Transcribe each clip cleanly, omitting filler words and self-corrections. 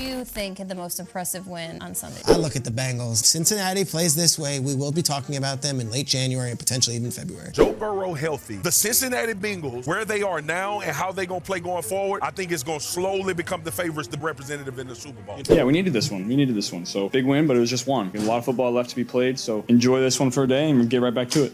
you think had the most impressive win on Sunday? I look at the Bengals. Cincinnati plays this way. We will be talking about them in late January and potentially even February. Joe Burrow healthy. The Cincinnati Bengals, where they are now and how they're going to play going forward, I think it's going to slowly become the favorites, the representative in the Super Bowl. Yeah, we needed this one. So big win, but it was just one. A lot of football left to be played, so enjoy this one for a day and we'll get right back to it.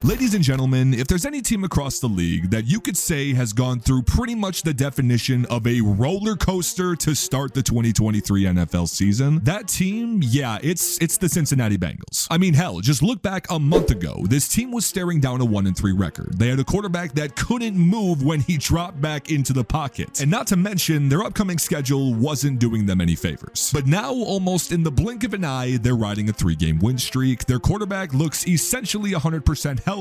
Ladies and gentlemen, if there's any team across the league that you could say has gone through pretty much the definition of a roller coaster to start the 2023 NFL season, that team, yeah, it's the Cincinnati Bengals. I mean, hell, just look back a month ago. This team was staring down a 1-3 record. They had a quarterback that couldn't move when he dropped back into the pocket. And not to mention, their upcoming schedule wasn't doing them any favors. But now, almost in the blink of an eye, they're riding a 3-game win streak. Their quarterback looks essentially 100% healthy,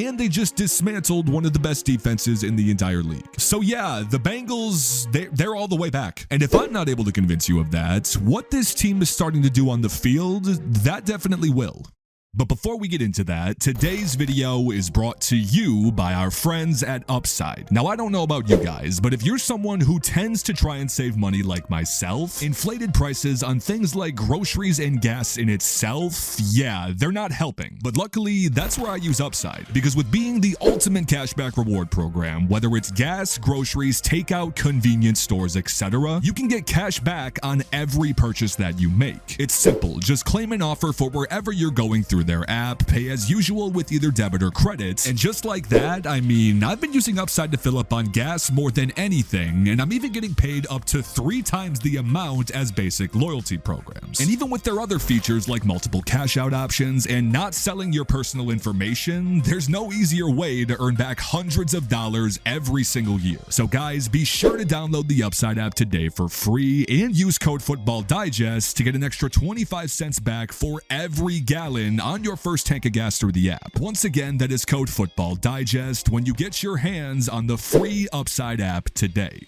and they just dismantled one of the best defenses in the entire league. So yeah, the Bengals, they're all the way back. And if I'm not able to convince you of that, what this team is starting to do on the field, that definitely will. But before we get into that, today's video is brought to you by our friends at Upside. Now, I don't know about you guys, but if you're someone who tends to try and save money like myself, inflated prices on things like groceries and gas in itself, yeah, they're not helping. But luckily, that's where I use Upside, because with being the ultimate cashback reward program, whether it's gas, groceries, takeout, convenience stores, etc., you can get cash back on every purchase that you make. It's simple. Just claim an offer for wherever you're going through their app, pay as usual with either debit or credit, and just like that, I mean, I've been using Upside to fill up on gas more than anything, and I'm even getting paid up to 3 times the amount as basic loyalty programs. And even with their other features like multiple cash out options and not selling your personal information, there's no easier way to earn back hundreds of dollars every single year. So guys, be sure to download the Upside app today for free and use code FootballDigest to get an extra 25 cents back for every gallon on your first tank of gas through the app. Once again, that is code FootballDigest when you get your hands on the free Upside app today.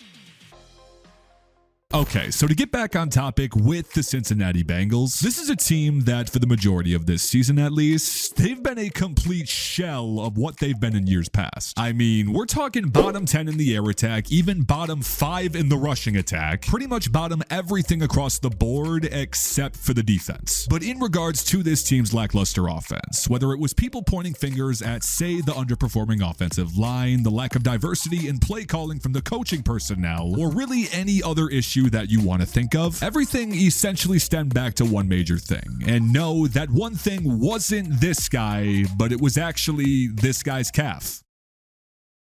Okay, so to get back on topic with the Cincinnati Bengals, this is a team that, for the majority of this season at least, they've been a complete shell of what they've been in years past. I mean, we're talking bottom 10 in the air attack, even bottom 5 in the rushing attack, pretty much bottom everything across the board except for the defense. But in regards to this team's lackluster offense, whether it was people pointing fingers at, say, the underperforming offensive line, the lack of diversity in play calling from the coaching personnel, or really any other issue that you want to think of, everything essentially stemmed back to one major thing. And no, that one thing wasn't this guy, but it was actually this guy's calf.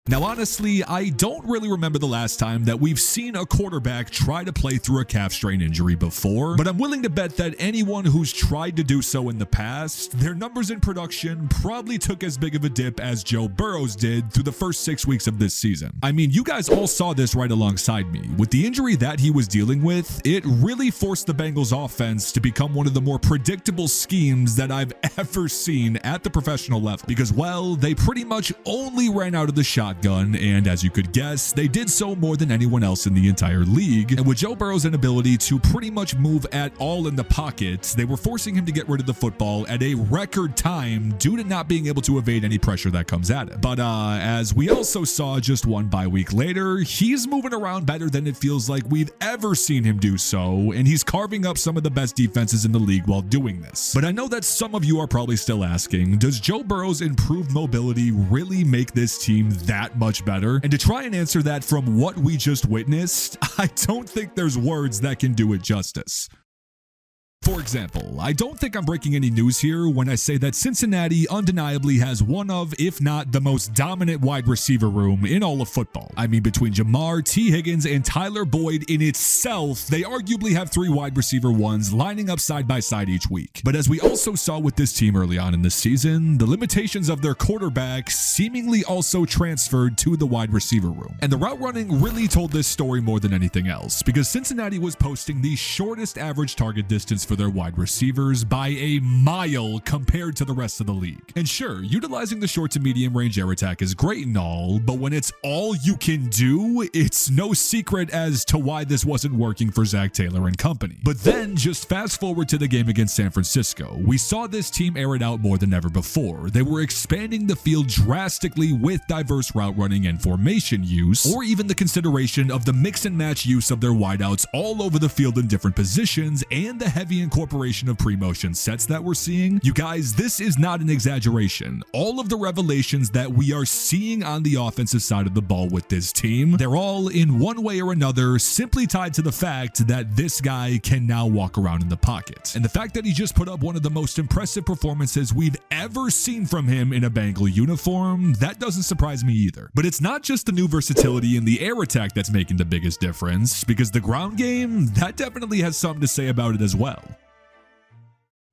Now, honestly, I don't really remember the last time that we've seen a quarterback try to play through a calf strain injury before, but I'm willing to bet that anyone who's tried to do so in the past, their numbers in production probably took as big of a dip as Joe Burrow's did through the first 6 weeks of this season. I mean, you guys all saw this right alongside me. With the injury that he was dealing with, it really forced the Bengals offense to become one of the more predictable schemes that I've ever seen at the professional level, because, well, they pretty much only ran out of the shotgun, and as you could guess, they did so more than anyone else in the entire league. And with Joe Burrow's inability to pretty much move at all in the pocket, they were forcing him to get rid of the football at a record time due to not being able to evade any pressure that comes at him. But as we also saw just one bye week later, he's moving around better than it feels like we've ever seen him do so, and he's carving up some of the best defenses in the league while doing this. But I know that some of you are probably still asking, does Joe Burrow's improved mobility really make this team that much better? And to try and answer that from what we just witnessed, I don't think there's words that can do it justice. For example, I don't think I'm breaking any news here when I say that Cincinnati undeniably has one of, if not the most dominant wide receiver room in all of football. I mean, between Jamar, T. Higgins, and Tyler Boyd in itself, they arguably have 3 wide receiver ones lining up side by side each week. But as we also saw with this team early on in the season, the limitations of their quarterback seemingly also transferred to the wide receiver room. And the route running really told this story more than anything else, because Cincinnati was posting the shortest average target distance for for their wide receivers by a mile compared to the rest of the league. And sure, utilizing the short to medium range air attack is great and all, but when it's all you can do, it's no secret as to why this wasn't working for Zac Taylor and company. But then just fast forward to the game against San Francisco. We saw this team air it out more than ever before. They were expanding the field drastically with diverse route running and formation use, or even the consideration of the mix and match use of their wideouts all over the field in different positions, and the heavy incorporation of pre-motion sets that we're seeing. You guys, this is not an exaggeration. All of the revelations that we are seeing on the offensive side of the ball with this team, they're all in one way or another simply tied to the fact that this guy can now walk around in the pocket. And the fact that he just put up one of the most impressive performances we've ever seen from him in a Bengal uniform, that doesn't surprise me either. But it's not just the new versatility in the air attack that's making the biggest difference, because the ground game, that definitely has something to say about it as well.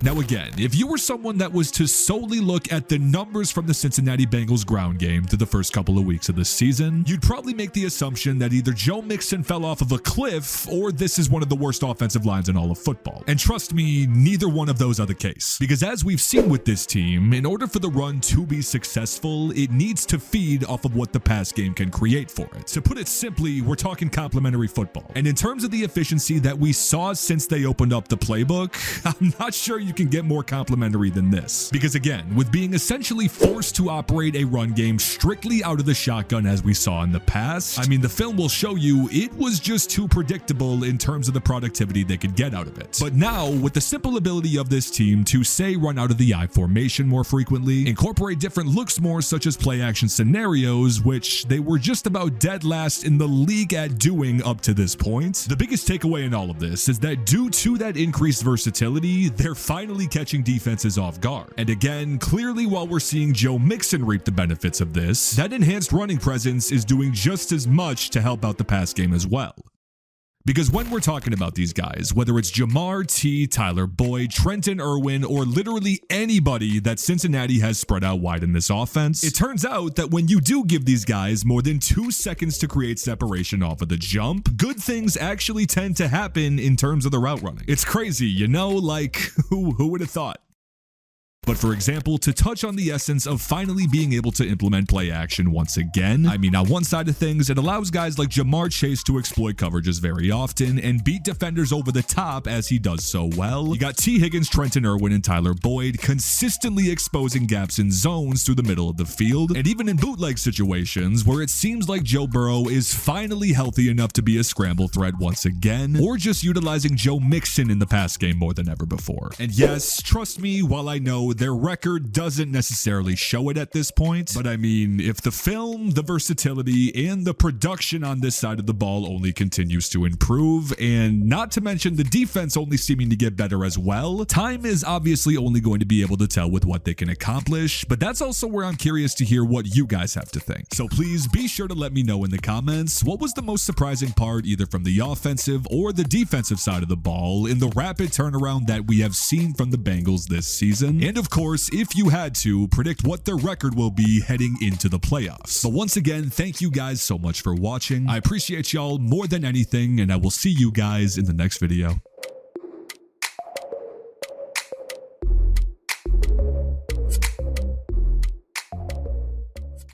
Now again, if you were someone that was to solely look at the numbers from the Cincinnati Bengals ground game through the first couple of weeks of this season, you'd probably make the assumption that either Joe Mixon fell off of a cliff or this is one of the worst offensive lines in all of football. And trust me, neither one of those are the case. Because as we've seen with this team, in order for the run to be successful, it needs to feed off of what the pass game can create for it. To put it simply, we're talking complementary football. And in terms of the efficiency that we saw since they opened up the playbook, I'm not sure you can get more complimentary than this. Because again, with being essentially forced to operate a run game strictly out of the shotgun as we saw in the past, I mean, the film will show you it was just too predictable in terms of the productivity they could get out of it. But now, with the simple ability of this team to say run out of the I formation more frequently, incorporate different looks more such as play action scenarios, which they were just about dead last in the league at doing up to this point, the biggest takeaway in all of this is that due to that increased versatility, they're finally catching defenses off guard. And again, clearly while we're seeing Joe Mixon reap the benefits of this, that enhanced running presence is doing just as much to help out the pass game as well. Because when we're talking about these guys, whether it's Jamar T, Tyler Boyd, Trenton Irwin, or literally anybody that Cincinnati has spread out wide in this offense, it turns out that when you do give these guys more than 2 seconds to create separation off of the jump, good things actually tend to happen in terms of the route running. It's crazy, you know, like who would have thought? But for example, to touch on the essence of finally being able to implement play action once again, I mean, on one side of things, it allows guys like Jamar Chase to exploit coverages very often and beat defenders over the top as he does so well. You got T. Higgins, Trenton Irwin, and Tyler Boyd consistently exposing gaps in zones through the middle of the field, and even in bootleg situations where it seems like Joe Burrow is finally healthy enough to be a scramble threat once again, or just utilizing Joe Mixon in the pass game more than ever before. And yes, trust me, while I know their record doesn't necessarily show it at this point, but I mean, if the film, the versatility, and the production on this side of the ball only continues to improve, and not to mention the defense only seeming to get better as well, time is obviously only going to be able to tell with what they can accomplish, but that's also where I'm curious to hear what you guys have to think. So please be sure to let me know in the comments, what was the most surprising part either from the offensive or the defensive side of the ball in the rapid turnaround that we have seen from the Bengals this season? And of course, if you had to, predict what their record will be heading into the playoffs. But once again, thank you guys so much for watching. I appreciate y'all more than anything, and I will see you guys in the next video.